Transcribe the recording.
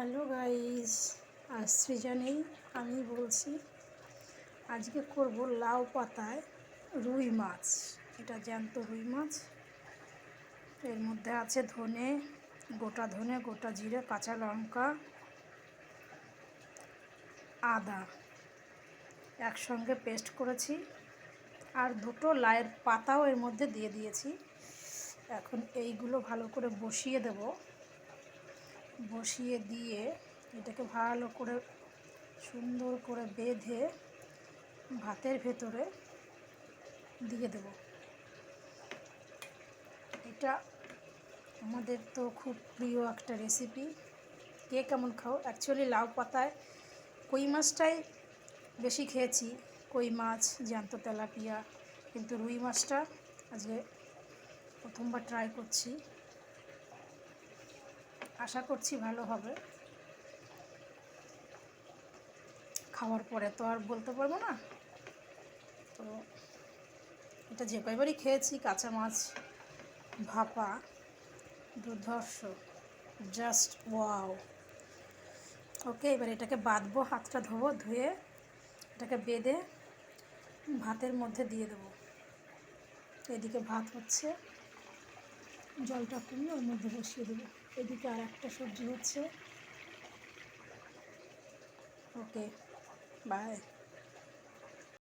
Hello guys, আজ সৃজনী আমি বলছি। আজকে করব লাউ পাতায় রুই মাছ। এটা জ্যান্ত রুই মাছ। এর মধ্যে আছে ধনে, গোটা জিরে, কাঁচা লঙ্কা, আদা একসঙ্গে পেস্ট করেছি, আর দুটো লাউয়ের পাতাও এর মধ্যে দিয়ে দিয়েছি। এখন এইগুলো ভালো করে বসিয়ে দেব। বসিয়ে দিয়ে এটাকে ভালো করে সুন্দর করে বেঁধে ভাতের ভেতরে দিয়ে দেব। এটা আমাদের তো খুব প্রিয় একটা রেসিপি। কে কেমন খাও? অ্যাকচুয়ালি লাউ পাতায় কই মাছটাই বেশি খেয়েছি, কই মাছ, জ্যান্ত তেলাপিয়া, কিন্তু রুই মাছটা আজকে প্রথমবার ট্রাই করছি। আশা করছি ভালো হবে। খাওয়ার পরে তো আর বলতে পারবো না। তো এটা যে কয়বারই খেয়েছি, কাঁচা মাছ ভাপা দুর্ধর্ষ, জাস্ট ওয়াও। ওকে, এবার এটাকে বাঁধবো, হাতটা ধোবো, ধুয়ে এটাকে বেঁধে ভাতের মধ্যে দিয়ে দেবো। এদিকে ভাত হচ্ছে, জলটা কমিয়ে ওর মধ্যে বসিয়ে দেবো। এদিকে আর একটা সবজি হচ্ছে। ওকে, বাই।